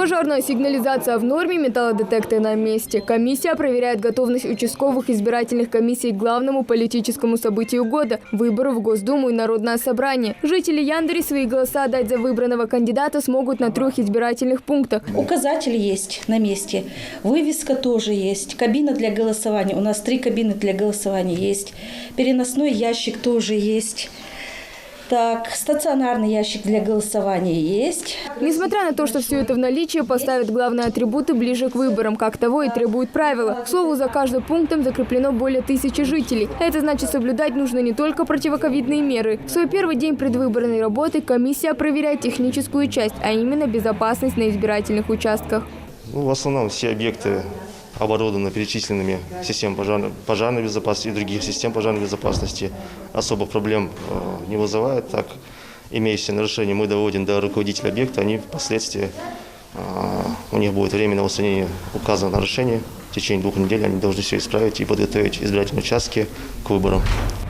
Пожарная сигнализация в норме, металлодетекторы на месте. Комиссия проверяет готовность участковых избирательных комиссий к главному политическому событию года – выбору в Госдуму и Народное собрание. Жители Яндери свои голоса отдать за выбранного кандидата смогут на 3 избирательных пунктах. Указатель есть на месте, вывеска тоже есть, кабина для голосования. У нас 3 кабины для голосования есть, переносной ящик тоже есть. Так, стационарный ящик для голосования есть. Несмотря на то, что все это в наличии, поставят главные атрибуты ближе к выборам, как того и требуют правила. К слову, за каждым пунктом закреплено более 1000 жителей. Это значит, соблюдать нужно не только противоковидные меры. В свой первый день предвыборной работы комиссия проверяет техническую часть, а именно безопасность на избирательных участках. В основном все объекты оборудованы перечисленными системами пожарной безопасности и других систем пожарной безопасности. Особо проблем не вызывает. Так, имеющиеся нарушения мы доводим до руководителя объекта, они впоследствии, у них будет время на устранение указанного нарушения. В течение 2 недель они должны все исправить и подготовить избирательные участки к выборам.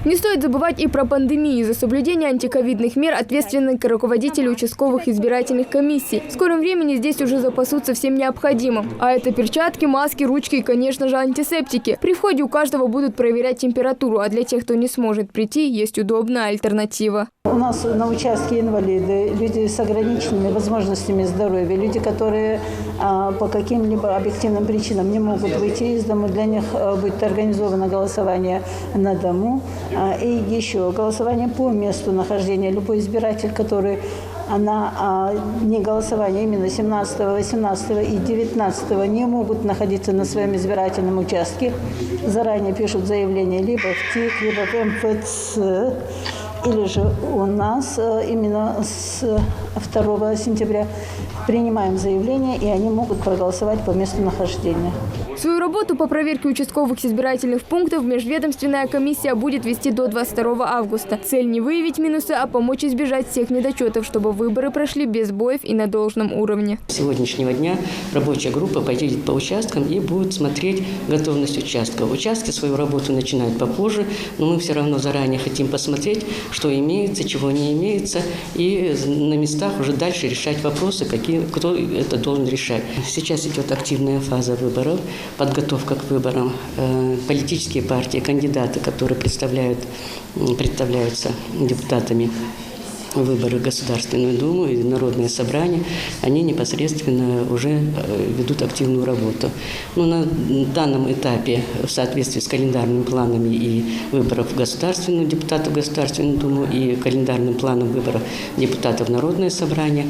Не стоит забывать и про пандемию. За соблюдение антиковидных мер ответственны руководители участковых избирательных комиссий. В скором времени здесь уже запасутся всем необходимым. А это перчатки, маски, ручки и, конечно же, антисептики. При входе у каждого будут проверять температуру, а для тех, кто не сможет прийти, есть удобная альтернатива. У нас на участке инвалиды, люди с ограниченными возможностями здоровья, люди, которые по каким-либо объективным причинам не могут выйти из дома, для них будет организовано голосование на дому. И еще голосование по месту нахождения. Любой избиратель, который не голосование, именно 17, 18 и 19 не могут находиться на своем избирательном участке, заранее пишут заявление либо в ТИК, либо в МФЦ. Или же у нас именно с 2 сентября принимаем заявление, и они могут проголосовать по месту нахождения. Свою работу по проверке участковых избирательных пунктов межведомственная комиссия будет вести до 22 августа. Цель не выявить минусы, а помочь избежать всех недочетов, чтобы выборы прошли без сбоев и на должном уровне. С сегодняшнего дня рабочая группа поедет по участкам и будет смотреть готовность участков. Участки свою работу начинают попозже, но мы все равно заранее хотим посмотреть, что имеется, чего не имеется, и на местах уже дальше решать вопросы, кто это должен решать. Сейчас идет активная фаза выборов, подготовка к выборам. Политические партии, кандидаты, которые представляются депутатами выборы в Государственную Думу и Народное собрание, они непосредственно уже ведут активную работу. Но на данном этапе, в соответствии с календарными планами и выборов депутатов в Государственную Думу и календарным планом выборов депутатов в Народное собрание,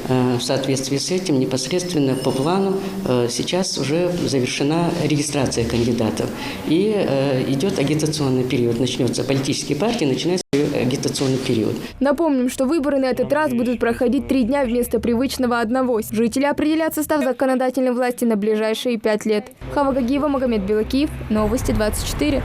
в соответствии с этим непосредственно по плану сейчас уже завершена регистрация кандидатов. И идет агитационный период. Начнется политические партии, начинается агитационный период. Напомним, что выборы на этот раз будут проходить 3 дня вместо привычного 1. Жители определят состав законодательной власти на ближайшие 5 лет. Хава Гагиева, Магомед Белакиев. Новости 24.